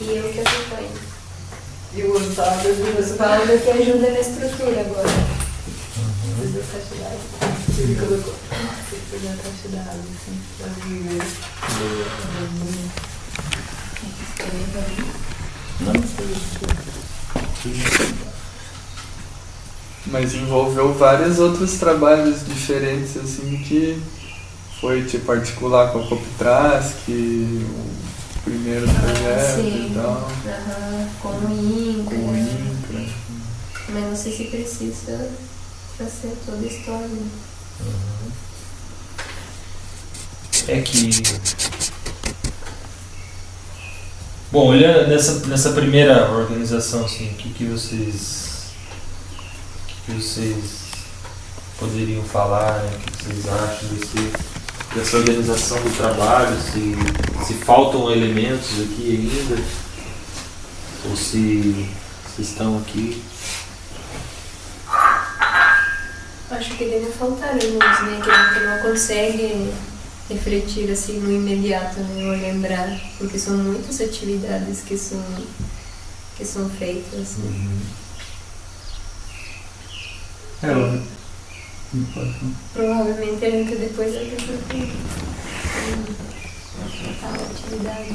E eu que acompanho. E o Osvaldo Que ajuda na estrutura agora. Fiz a caixa d'água. Ele colocou. Fiz a caixa d'água, assim, pra viver. Mas envolveu vários outros trabalhos diferentes, assim, que foi tipo articular com a Coptrask, o primeiro projeto e tal. Com o INCRA. Com o INCRA. Mas não sei se precisa fazer toda a história. É que... Bom, olhando nessa primeira organização, assim, o que vocês poderiam falar, né? O que vocês acham dessa organização do trabalho, se faltam elementos aqui ainda, ou se estão aqui? Acho que deve faltar elementos, né? Que a gente não consegue refletir assim no imediato, né? Ou lembrar, porque são muitas atividades que são feitas. Provavelmente a gente depois vai ter tal atividade.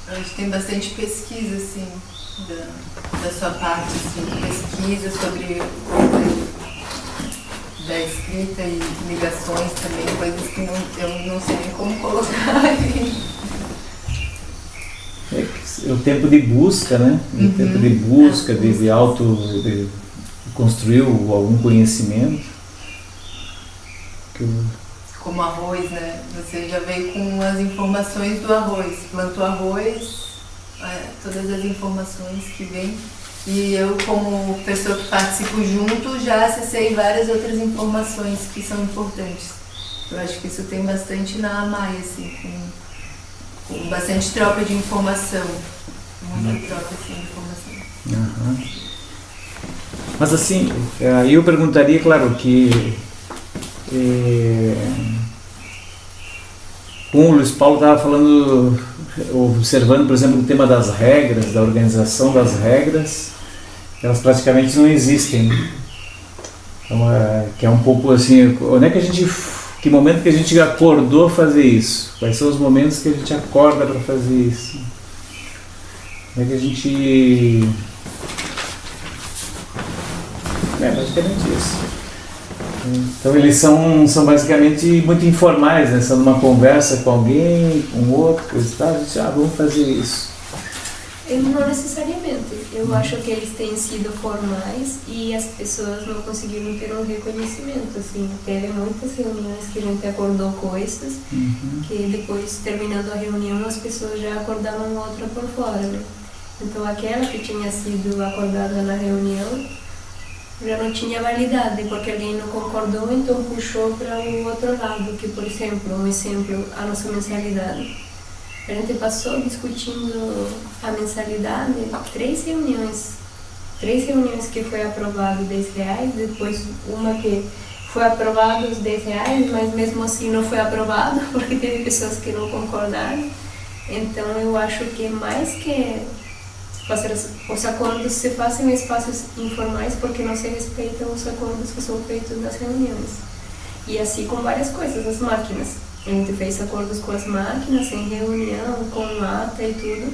A gente tem bastante pesquisa, assim, da sua parte, assim, pesquisa sobre da escrita e ligações também, coisas que eu não sei nem como colocar. É o tempo de busca, né? O tempo de busca, de construir algum conhecimento. Como arroz, né? Você já veio com as informações do arroz, plantou arroz, todas as informações que vêm. E eu, como pessoa que participo junto, já acessei várias outras informações que são importantes. Eu acho que isso tem bastante na AMAI, assim, com bastante troca de informação. Muita troca assim, de informação. Mas assim, aí eu perguntaria, claro, que como o Luiz Paulo estava falando, observando, por exemplo, o tema das regras, da organização das regras, elas praticamente não existem. Então, que é um pouco assim, onde é que que momento que a gente acordou a fazer isso? Quais são os momentos que a gente acorda para fazer isso? Onde é que a gente... basicamente isso. Então eles são basicamente muito informais, né? São numa conversa com alguém, com outro, coisa e tal, a gente, vamos fazer isso. Não necessariamente. Eu acho que eles têm sido formais e as pessoas não conseguiram ter um reconhecimento. Assim, teve muitas reuniões que a gente acordou coisas que depois, terminando a reunião, as pessoas já acordavam outra por fora, né? Então aquela que tinha sido acordada na reunião já não tinha validade, porque alguém não concordou, então puxou para o outro lado, que, por exemplo, a nossa mensalidade. A gente passou discutindo a mensalidade, 3 reuniões que foi aprovado R$10, depois uma que foi aprovado os R$10, mas mesmo assim não foi aprovado, porque teve pessoas que não concordaram. Então eu acho que mais que os acordos se fazem em espaços informais porque não se respeitam os acordos que são feitos nas reuniões. E assim com várias coisas, as máquinas. A gente fez acordos com as máquinas, em reunião, com ata e tudo.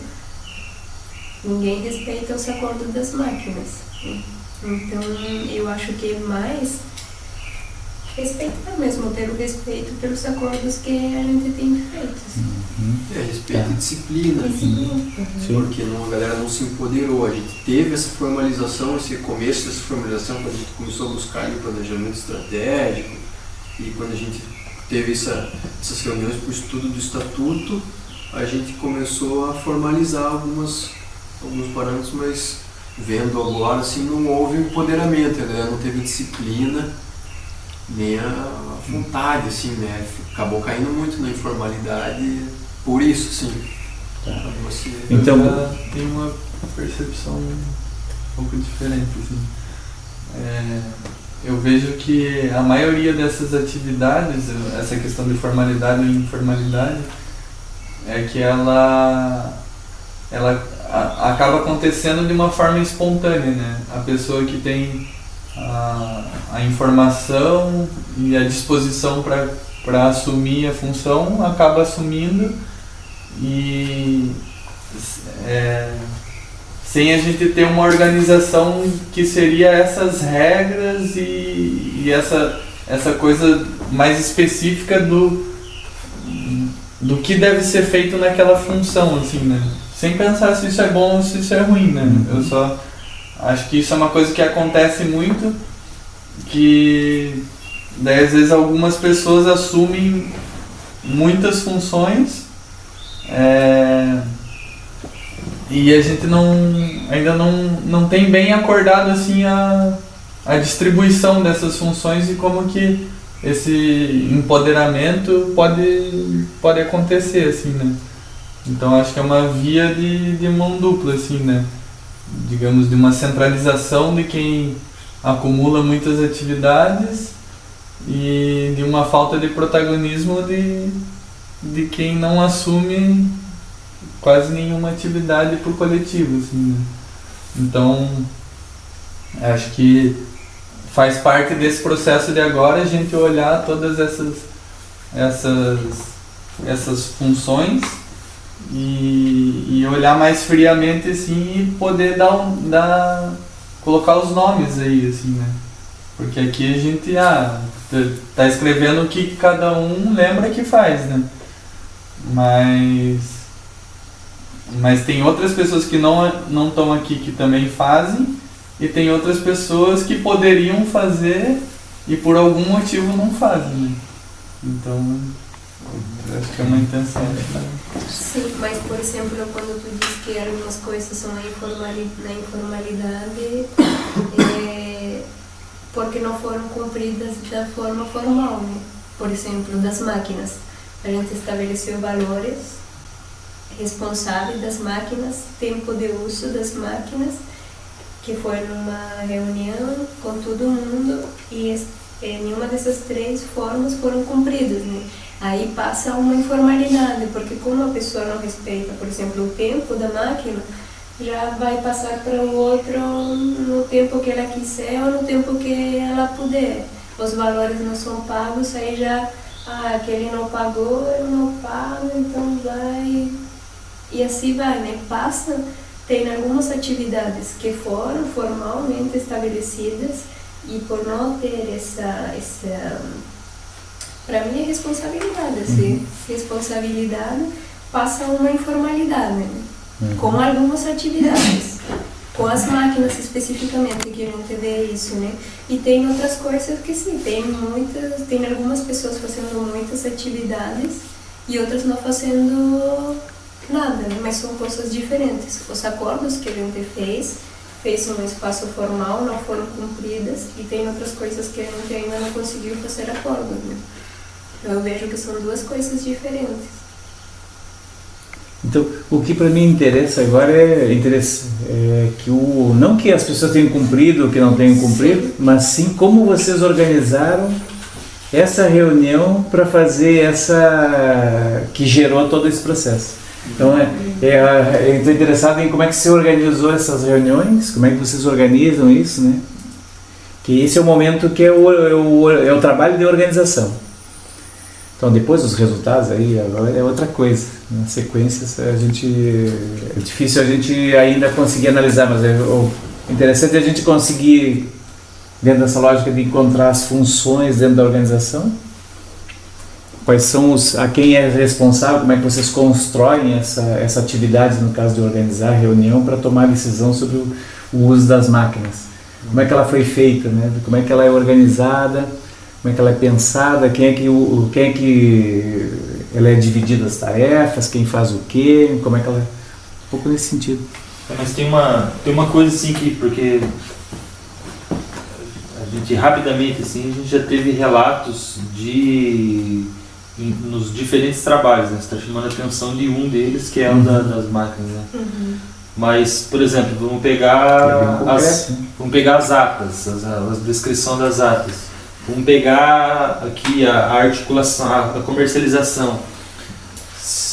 Ninguém respeita os acordos das máquinas. Então eu acho que é mais respeitar mesmo, ter o respeito pelos acordos que a gente tem feito. Respeito e disciplina. Porque a galera não se empoderou. A gente teve essa formalização, esse começo dessa formalização, quando a gente começou a buscar o planejamento estratégico e quando a gente teve essas reuniões para o estudo do estatuto, a gente começou a formalizar alguns parâmetros, mas vendo agora, assim, não houve empoderamento, a galera não teve disciplina, nem a vontade, assim, né? Acabou caindo muito na informalidade, por isso, sim. Você então, tem uma percepção um pouco diferente, assim. Eu vejo que a maioria dessas atividades, essa questão de formalidade e informalidade, é que ela ela acaba acontecendo de uma forma espontânea, né? A pessoa que tem a informação e a disposição para assumir a função acaba assumindo, e sem a gente ter uma organização que seria essas regras e essa coisa mais específica do que deve ser feito naquela função, assim, né? Sem pensar se isso é bom ou se isso é ruim, né? Eu só acho que isso é uma coisa que acontece muito, que daí às vezes algumas pessoas assumem muitas funções, e a gente ainda não tem bem acordado assim a distribuição dessas funções e como que esse empoderamento pode acontecer, assim, né? Então acho que é uma via de mão dupla, assim, né? Digamos, de uma centralização de quem acumula muitas atividades e de uma falta de protagonismo de quem não assume quase nenhuma atividade por coletivo, assim, né? Então acho que faz parte desse processo de agora a gente olhar todas essas funções e olhar mais friamente, assim, e poder colocar os nomes aí, assim, né? Porque aqui a gente tá escrevendo o que cada um lembra que faz, né? Mas tem outras pessoas que não estão aqui que também fazem, e tem outras pessoas que poderiam fazer e por algum motivo não fazem, né? Então, acho que é uma intenção. Sim, mas por exemplo, quando tu diz que algumas coisas são na informalidade, porque não foram cumpridas da forma formal, né? Por exemplo, das máquinas. A gente estabeleceu valores responsáveis das máquinas, tempo de uso das máquinas, que foi numa reunião com todo mundo, e nenhuma dessas três formas foram cumpridas, né? Aí passa uma informalidade, porque como a pessoa não respeita, por exemplo, o tempo da máquina, já vai passar para o outro no tempo que ela quiser ou no tempo que ela puder. Os valores não são pagos, aí já, aquele não pagou, eu não pago, então vai... E assim vai, né? Passa... Tem algumas atividades que foram formalmente estabelecidas e por não ter essa para mim é responsabilidade, assim, responsabilidade passa uma informalidade, né? Com algumas atividades, com as máquinas especificamente que a gente vê isso, né? E tem outras coisas que sim, tem algumas pessoas fazendo muitas atividades e outras não fazendo nada, né? Mas são coisas diferentes. Os acordos que a gente fez um espaço formal, não foram cumpridas, e tem outras coisas que a gente ainda não conseguiu fazer acordos, né? Então eu vejo que são duas coisas diferentes. Então, o que para mim interessa agora é que não que as pessoas tenham cumprido ou que não tenham cumprido, sim, mas sim como vocês organizaram essa reunião para fazer que gerou todo esse processo. Então, eu estou interessado em como é que você organizou essas reuniões, como é que vocês organizam isso, né? Que esse é o momento que é o trabalho de organização. Então, depois dos resultados, aí agora é outra coisa. Na sequência, é difícil a gente ainda conseguir analisar, mas o interessante é a gente conseguir, dentro dessa lógica de encontrar as funções dentro da organização, quais são a quem é responsável, como é que vocês constroem essa atividade, no caso de organizar a reunião, para tomar decisão sobre o uso das máquinas. Como é que ela foi feita, né? Como é que ela é organizada, como é que ela é pensada, quem é que ela é dividida as tarefas, quem faz o quê, como é que ela é... Um pouco nesse sentido. Mas tem uma coisa assim que, porque a gente rapidamente assim, a gente já teve relatos nos diferentes trabalhos, né? Você está chamando a atenção de um deles, que é o das máquinas, né? Mas, por exemplo, vamos pegar as atas, a descrição das atas. Vamos pegar aqui a articulação, a comercialização.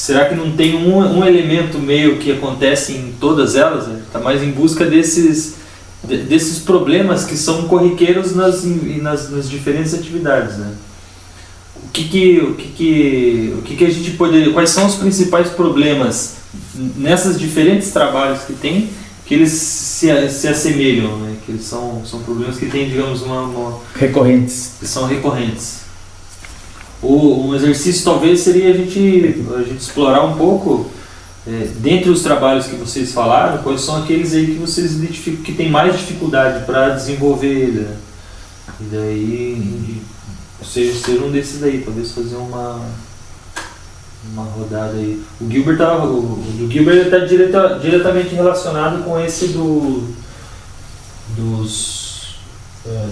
será que não tem um elemento meio que acontece em todas elas? Está mais em busca desses problemas que são corriqueiros nas diferentes atividades, né? O que a gente poderia, quais são os principais problemas nessas diferentes trabalhos que tem, que eles se assemelham, né? Que eles são problemas que têm, digamos, recorrentes. Que são recorrentes. Um exercício talvez seria a gente explorar um pouco, dentre os trabalhos que vocês falaram, quais são aqueles aí que vocês identificam que tem mais dificuldade para desenvolver, né? E daí ser um desses aí, talvez fazer uma rodada aí. O Gilbert está diretamente relacionado com esse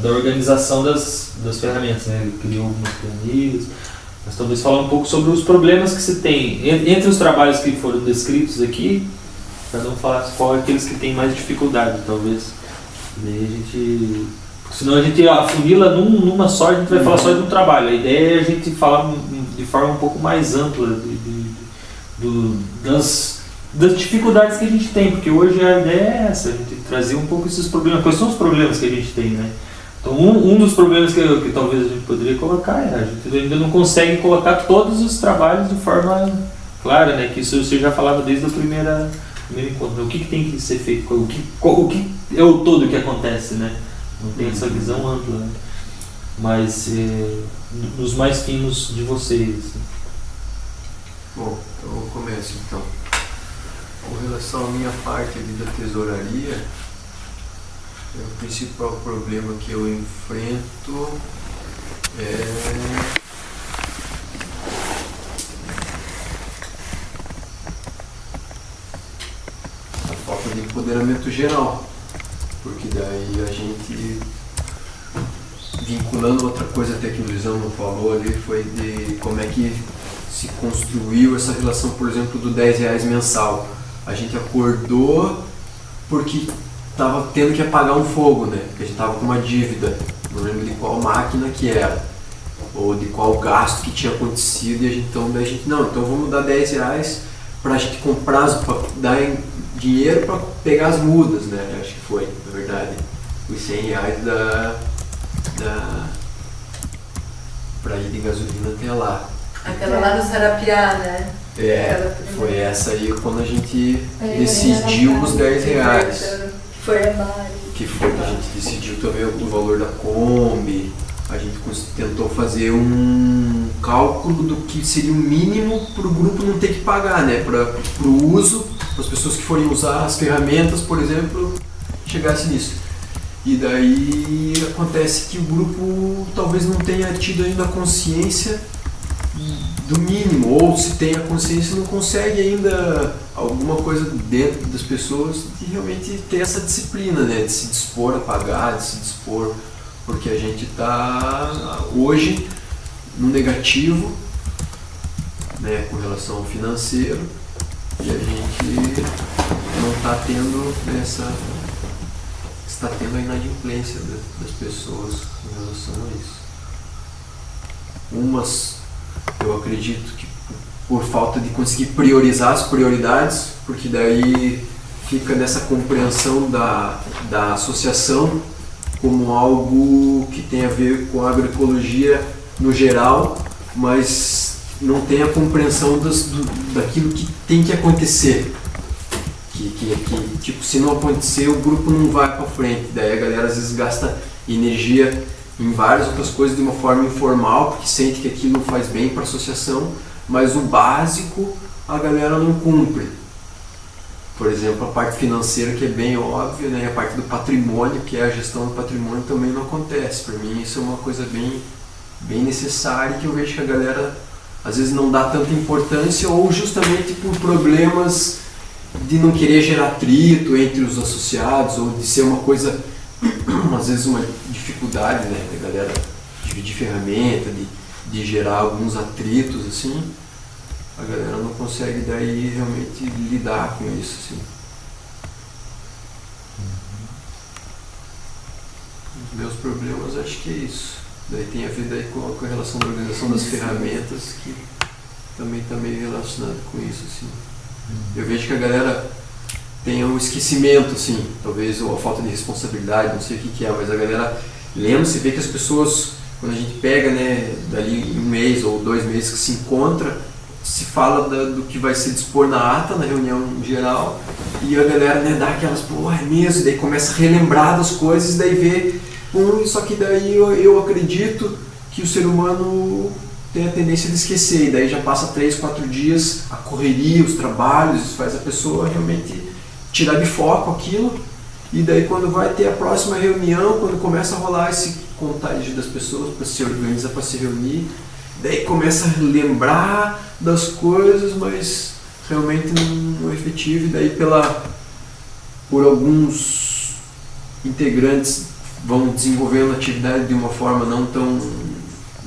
da organização das ferramentas, né? Ele criou algumas planilhas, mas talvez falar um pouco sobre os problemas que se tem entre os trabalhos que foram descritos aqui, para não falar qual é aqueles que tem mais dificuldade, talvez. Daí a gente, senão a gente afunila numa só, a gente vai falar só de um trabalho. A ideia é a gente falar de forma um pouco mais ampla das dificuldades que a gente tem, porque hoje a ideia é essa, a gente trazer um pouco esses problemas. Quais são os problemas que a gente tem, né? Então um dos problemas que talvez a gente poderia colocar é a gente ainda não consegue colocar todos os trabalhos de forma clara, né? Que isso você já falava desde o primeiro encontro. O que tem que ser feito? O que é o todo que acontece, né? Não tem essa visão ampla, né? Mas nos mais finos de vocês. Assim. Bom, então eu começo então. Com relação à minha parte ali da tesouraria, o principal problema que eu enfrento é a falta de empoderamento geral, porque daí a gente, vinculando outra coisa até que o Luizão não falou ali, foi de como é que se construiu essa relação, por exemplo, do R$10 mensal. A gente acordou porque estava tendo que apagar um fogo, né? Porque a gente estava com uma dívida, não lembro de qual máquina que era, ou de qual gasto que tinha acontecido, e então vamos dar R$10 para a gente comprar, para dar dinheiro para pegar as mudas, né? Acho que foi, na verdade, os R$100 para ir de gasolina até lá. Aquela lá no Sarapiá, né? Foi essa aí quando a gente decidiu os R$10. Foi a Mari. Que foi que a gente decidiu também o valor da Kombi. A gente tentou fazer um cálculo do que seria o mínimo para o grupo não ter que pagar, né? Para o uso, para as pessoas que forem usar as ferramentas, por exemplo, chegasse nisso. E daí acontece que o grupo talvez não tenha tido ainda consciência do mínimo, ou se tem a consciência não consegue ainda alguma coisa dentro das pessoas de realmente ter essa disciplina, né, de se dispor a pagar, de se dispor, porque a gente está hoje no negativo, né, com relação ao financeiro, e a gente não está tendo está tendo a inadimplência das pessoas em relação a isso. Eu acredito que por falta de conseguir priorizar as prioridades, porque daí fica nessa compreensão da associação como algo que tem a ver com a agroecologia no geral, mas não tem a compreensão daquilo que tem que acontecer. Tipo, se não acontecer, o grupo não vai para frente. Daí a galera às vezes gasta energia em várias outras coisas de uma forma informal, porque sente que aquilo não faz bem para a associação, mas o básico a galera não cumpre. Por exemplo, a parte financeira, que é bem óbvia, né? A parte do patrimônio, que é a gestão do patrimônio, também não acontece. Para mim isso é uma coisa bem necessária, que eu vejo que a galera às vezes não dá tanta importância, ou justamente por problemas de não querer gerar atrito entre os associados, ou de ser uma coisa, às vezes uma dificuldade, né, da galera dividir ferramenta, de gerar alguns atritos, assim, a galera não consegue daí realmente lidar com isso, assim. Os meus problemas acho que é isso. Daí tem a ver daí com a relação da organização das ferramentas, que também está meio relacionado com isso, assim. Eu vejo que a galera tem um esquecimento, assim, talvez, ou a falta de responsabilidade, não sei o que é, mas a galera lembra, se vê que as pessoas, quando a gente pega, né, dali em 1 mês ou 2 meses que se encontra, se fala do que vai se dispor na ata, na reunião geral, e a galera, né, dá aquelas, pô, é mesmo, daí começa a relembrar das coisas, daí vê, só que daí eu acredito que o ser humano tem a tendência de esquecer, e daí já passa 3, 4 dias, a correria, os trabalhos, isso faz a pessoa realmente tirar de foco aquilo, e daí quando vai ter a próxima reunião, quando começa a rolar esse contágio das pessoas, para se organizar, para se reunir, daí começa a lembrar das coisas, mas realmente não é efetivo, e daí por alguns integrantes vão desenvolvendo a atividade de uma forma não tão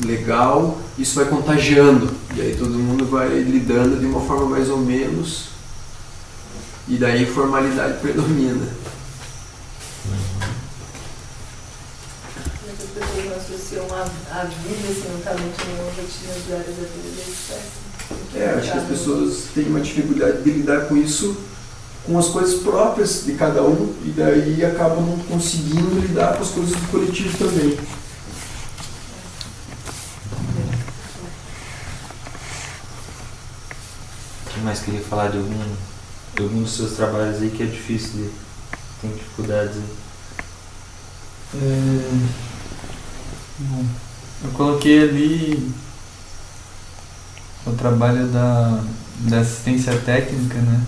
legal, isso vai contagiando, e aí todo mundo vai lidando de uma forma mais ou menos, e daí a informalidade predomina. Muitas pessoas não associam a vida simultaneamente em rotinas diárias da vida deles. Acho que as pessoas têm uma dificuldade de lidar com isso, com as coisas próprias de cada um, e daí acabam não conseguindo lidar com as coisas do coletivo também. Quem mais queria falar de algum dos seus trabalhos aí que é difícil, tem dificuldades aí? Bom, eu coloquei ali o trabalho da assistência técnica, né?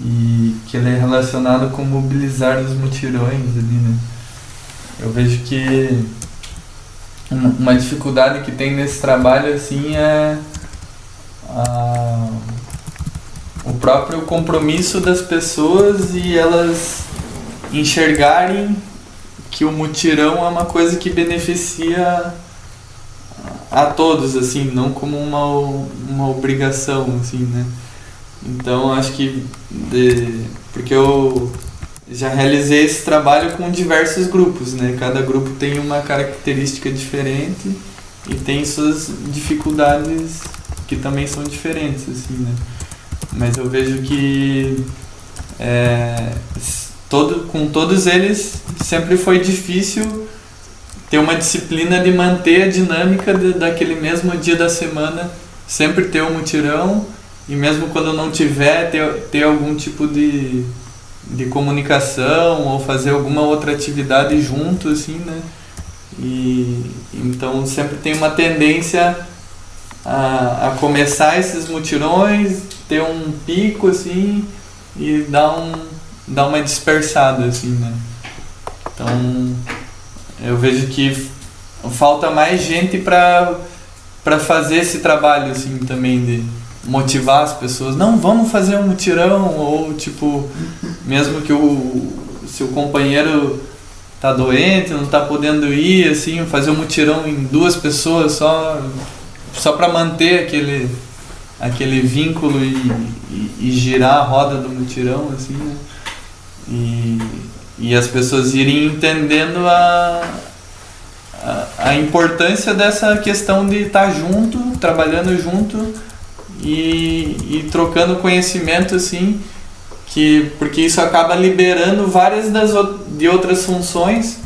E que ele é relacionado com mobilizar os mutirões ali, né? Eu vejo que uma dificuldade que tem nesse trabalho assim é o próprio compromisso das pessoas e elas enxergarem que o mutirão é uma coisa que beneficia a todos, assim, não como uma obrigação, assim, né? Então acho que porque eu já realizei esse trabalho com diversos grupos, né? Cada grupo tem uma característica diferente e tem suas dificuldades que também são diferentes, assim, né? Mas eu vejo que com todos eles sempre foi difícil ter uma disciplina de manter a dinâmica daquele mesmo dia da semana, sempre ter um mutirão, e mesmo quando não tiver, ter algum tipo de comunicação ou fazer alguma outra atividade junto, assim, né? E então sempre tem uma tendência a começar esses mutirões, ter um pico, assim, e dar uma dispersada, assim, né? Então eu vejo que falta mais gente para fazer esse trabalho, assim, também de motivar as pessoas. Não, vamos fazer um mutirão, ou tipo, mesmo que se o companheiro tá doente, não tá podendo ir, assim, fazer um mutirão em 2 pessoas só para manter aquele vínculo e girar a roda do mutirão, assim, né? E as pessoas irem entendendo a importância dessa questão de estar junto, trabalhando junto e trocando conhecimento, assim, porque isso acaba liberando várias de outras funções,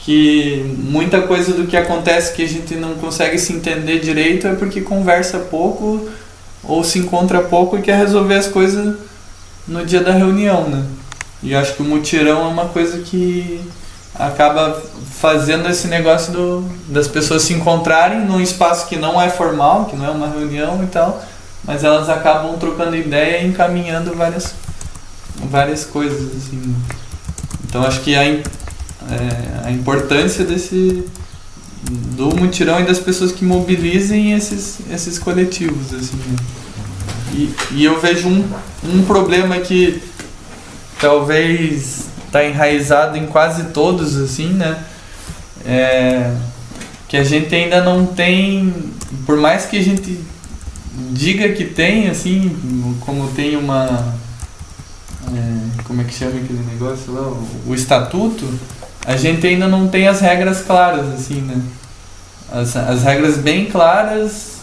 que muita coisa do que acontece que a gente não consegue se entender direito é porque conversa pouco ou se encontra pouco e quer resolver as coisas no dia da reunião, né? E acho que o mutirão é uma coisa que acaba fazendo esse negócio das pessoas se encontrarem num espaço que não é formal, que não é uma reunião e tal, mas elas acabam trocando ideia e encaminhando várias coisas, assim. Então acho que a importância do mutirão e das pessoas que mobilizem esses coletivos, assim, né? E eu vejo um problema que talvez está enraizado em quase todos, assim, né? Que a gente ainda não tem, por mais que a gente diga que tem, assim, como tem como é que chama aquele negócio lá? O estatuto, a gente ainda não tem as regras claras, assim, né? As regras bem claras,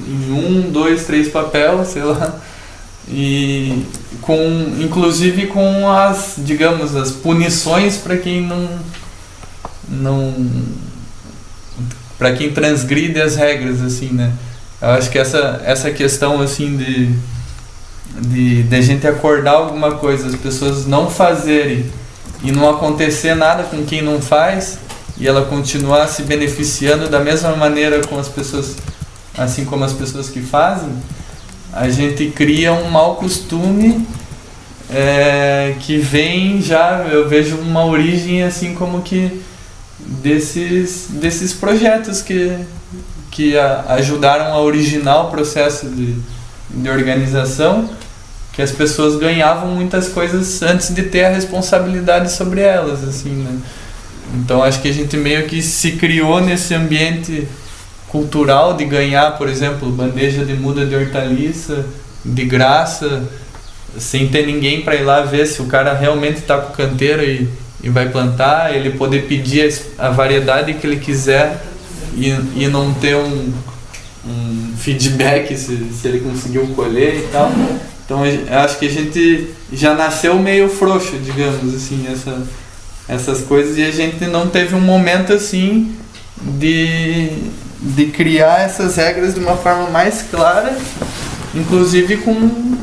em 1, 2, 3 papel, sei lá, e inclusive com as, digamos, as punições para quem para quem transgride as regras, assim, né? Eu acho que essa questão, assim, de a gente acordar alguma coisa, as pessoas não fazerem e não acontecer nada com quem não faz, e ela continuar se beneficiando da mesma maneira com as pessoas, assim como as pessoas que fazem, a gente cria um mau costume que vem já, eu vejo uma origem assim como que desses projetos que ajudaram a originar o processo de organização, que as pessoas ganhavam muitas coisas antes de ter a responsabilidade sobre elas, assim, né? Então acho que a gente meio que se criou nesse ambiente cultural de ganhar, por exemplo, bandeja de muda de hortaliça de graça, sem ter ninguém para ir lá ver se o cara realmente está com canteiro e vai plantar, ele poder pedir a variedade que ele quiser e não ter um feedback se ele conseguiu colher e tal. Então acho que a gente já nasceu meio frouxo, digamos assim, essas coisas, e a gente não teve um momento assim de criar essas regras de uma forma mais clara, inclusive com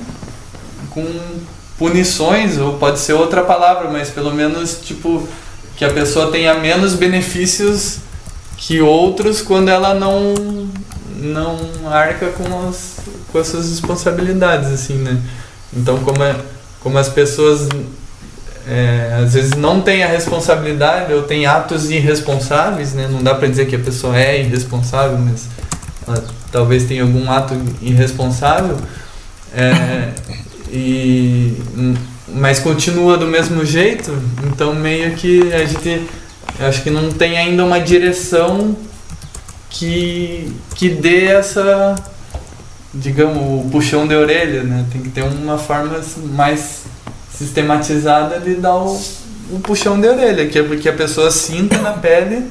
punições, ou pode ser outra palavra, mas pelo menos tipo que a pessoa tenha menos benefícios que outros quando ela não arca com as suas responsabilidades, assim, né? Então como as pessoas às vezes não têm a responsabilidade ou têm atos irresponsáveis, né? Não dá para dizer que a pessoa é irresponsável, mas ela talvez tenha algum ato irresponsável, mas continua do mesmo jeito. Então meio que a gente, acho que não tem ainda uma direção que dê essa, digamos, o puxão de orelha, né? Tem que ter uma forma mais sistematizada de dar o puxão de orelha, que é porque a pessoa sinta na pele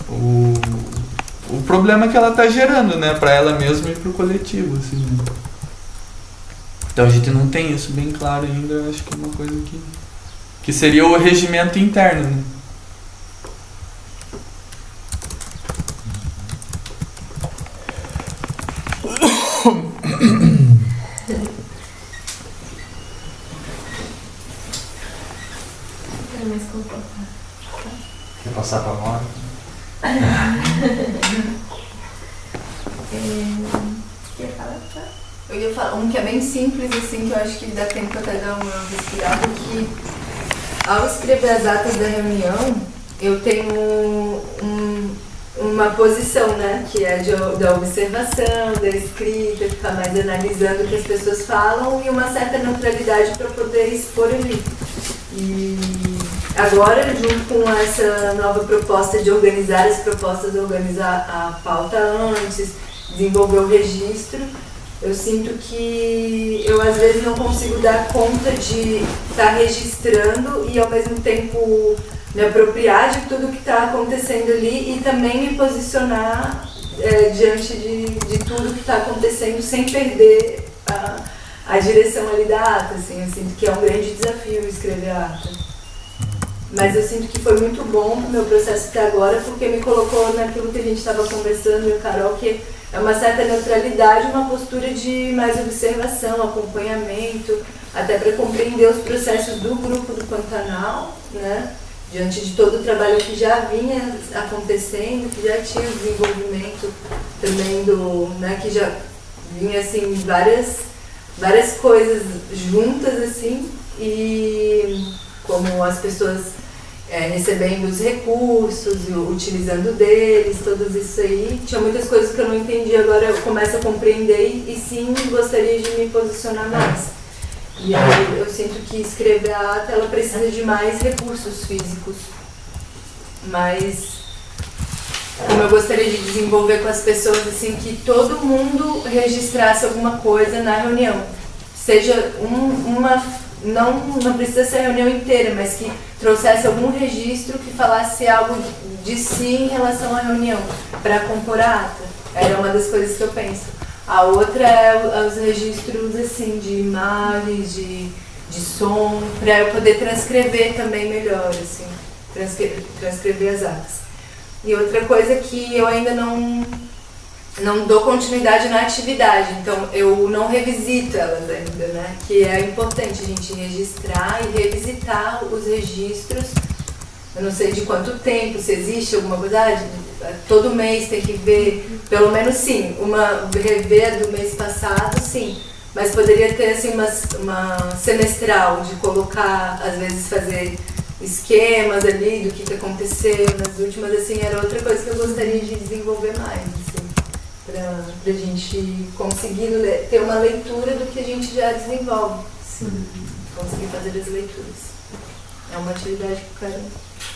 o problema que ela está gerando, né, para ela mesma e para o coletivo, assim, né? Então a gente não tem isso bem claro ainda. Eu acho que é uma coisa que seria o regimento interno, né? Quer passar para nós? Quer falar? Eu ia falar um que é bem simples, assim, que eu acho que dá tempo até dar uma respirada, que ao escrever as atas da reunião, eu tenho uma posição, né, que é da observação, da escrita, ficar mais analisando o que as pessoas falam, e uma certa neutralidade para poder expor ali. E agora, junto com essa nova proposta de organizar as propostas, organizar a pauta antes, desenvolver o registro, eu sinto que eu às vezes não consigo dar conta de estar registrando e ao mesmo tempo me apropriar de tudo que está acontecendo ali e também me posicionar diante de tudo que está acontecendo sem perder a direção ali da ata, assim. Eu sinto que é um grande desafio escrever a ata. Mas eu sinto que foi muito bom o meu processo até agora, porque me colocou naquilo que a gente estava conversando, eu e Carol, que é uma certa neutralidade, uma postura de mais observação, acompanhamento, até para compreender os processos do grupo do Pantanal, né? Diante de todo o trabalho que já vinha acontecendo, que já tinha desenvolvimento também né, que já vinha assim várias coisas juntas assim, e como as pessoas recebendo os recursos, utilizando deles, tudo isso aí. Tinha muitas coisas que eu não entendi, agora eu começo a compreender e sim gostaria de me posicionar mais. E aí eu sinto que escrever a ata, ela precisa de mais recursos físicos, mas como eu gostaria de desenvolver com as pessoas, assim, que todo mundo registrasse alguma coisa na reunião, seja não precisa ser a reunião inteira, mas que trouxesse algum registro que falasse algo de si em relação à reunião, para compor a ata. Era uma das coisas que eu penso. A outra é os registros assim, de imagens, de som, para eu poder transcrever também melhor, assim, transcrever as atas. E outra coisa que eu ainda não dou continuidade na atividade, então eu não revisito elas ainda, né? Que é importante a gente registrar e revisitar os registros. Eu não sei de quanto tempo, se existe alguma coisa, todo mês tem que ver, pelo menos sim, rever do mês passado, sim, mas poderia ter assim uma semestral de colocar, às vezes fazer esquemas ali do que aconteceu nas últimas, assim, era outra coisa que eu gostaria de desenvolver mais, assim, pra gente conseguir ter uma leitura do que a gente já desenvolve, sim, conseguir fazer as leituras. É uma atividade que eu quero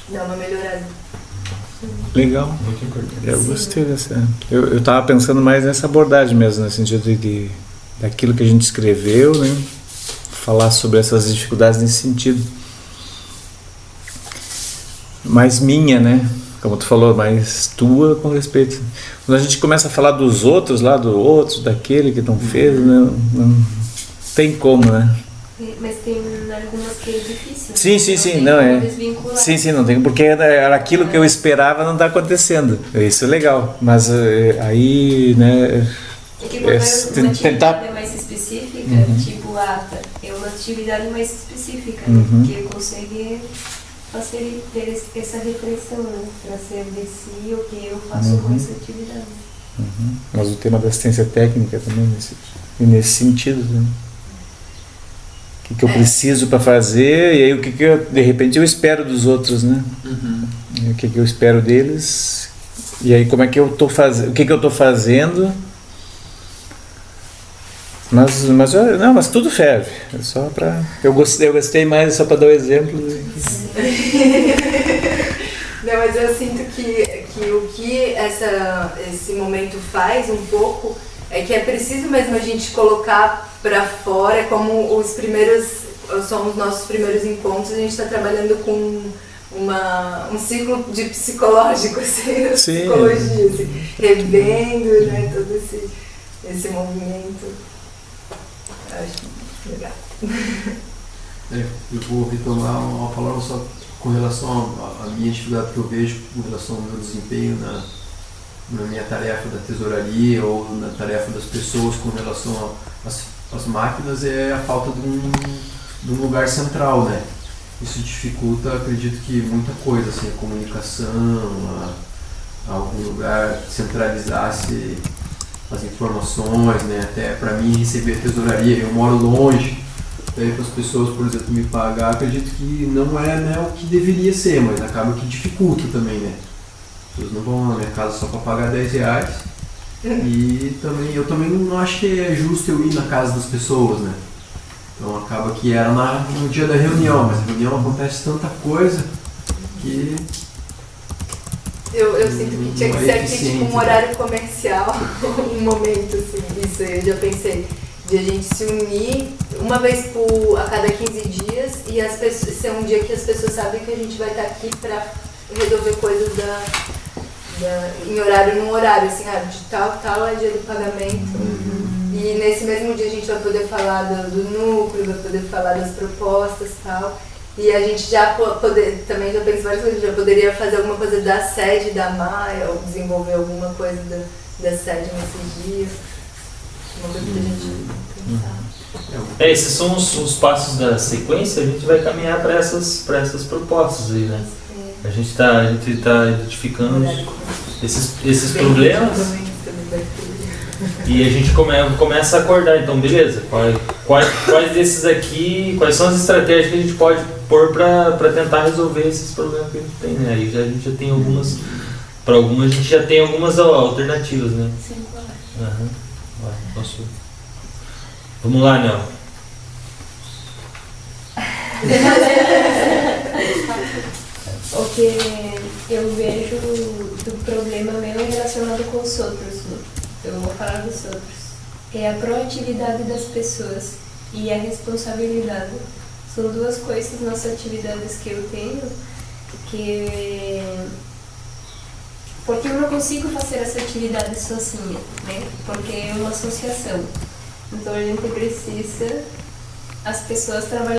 dar uma melhorada. Legal. Muito importante. Eu gostei dessa. Eu estava pensando mais nessa abordagem mesmo, no sentido daquilo que a gente escreveu, né? Falar sobre essas dificuldades nesse sentido. Mais minha, né? Como tu falou, mais tua com respeito. Quando a gente começa a falar dos outros, lá do outro, daquele que não fez, não tem como, né? Mas tem algumas que é difícil. Sim, não é. Sim, não tem, porque era aquilo que eu esperava não está acontecendo. Isso é legal, mas aí, né? É que quando é uma atividade mais específica, tipo ata, é uma atividade mais específica, que consegue fazer ter essa reflexão, né? Trazer de si o que eu faço com essa atividade. Mas o tema da assistência técnica também nesse sentido, né? O que eu preciso para fazer, e aí o que eu, de repente eu espero dos outros, né? E o que eu espero deles, e aí como é que eu estou fazendo, o que eu estou fazendo, mas tudo ferve, é só para, eu gostei mais só para dar o exemplo. Não, mas eu sinto que o que esse momento faz um pouco é que é preciso mesmo a gente colocar para fora, como são os nossos primeiros encontros, a gente está trabalhando com um ciclo de psicológico, assim, psicologia, assim, revendo, né, todo esse movimento. Eu acho legal. Eu vou retomar uma palavra só com relação à minha atividade que eu vejo, com relação ao meu desempenho na minha tarefa da tesouraria ou na tarefa das pessoas com relação às máquinas, é a falta de um lugar central, né? Isso dificulta, acredito que muita coisa, assim, a comunicação, algum lugar que centralizasse as informações, né? Até para mim receber a tesouraria, eu moro longe, daí para as pessoas, por exemplo, me pagar, acredito que não é, né, o que deveria ser, mas acaba que dificulta também, né? As pessoas não vão na minha casa só para pagar R$10 e eu também não acho que é justo eu ir na casa das pessoas, né? Então acaba que era no dia da reunião, mas na reunião acontece tanta coisa que... Eu sinto que tinha que ser aqui tipo um horário comercial, um momento assim, isso eu já pensei, de a gente se unir uma vez a cada 15 dias e as pessoas, ser um dia que as pessoas sabem que a gente vai estar aqui para resolver coisas em horário, num horário, assim, de tal é dia do pagamento. E nesse mesmo dia a gente vai poder falar do núcleo, vai poder falar das propostas e tal. E a gente também já pensou várias coisas, já poderia fazer alguma coisa da sede da Maia, ou desenvolver alguma coisa da sede nesse dia. Uma coisa que a gente pensar. Esses são os passos da sequência, a gente vai caminhar para essas propostas aí, né? A gente tá identificando esses problemas e a gente começa a acordar, então beleza, quais desses aqui, quais são as estratégias que a gente pode pôr para tentar resolver esses problemas que a gente tem, né? Aí a gente já tem algumas, para algumas a gente já tem algumas alternativas, né? Sim, claro. Vamos lá, Nel. O que eu vejo do problema meu é relacionado com os outros, né? Eu vou falar dos outros. É a proatividade das pessoas e a responsabilidade. São duas coisas nas atividades que eu tenho que porque eu não consigo fazer essa atividade sozinha, né? Porque é uma associação. Então a gente precisa as pessoas trabalhando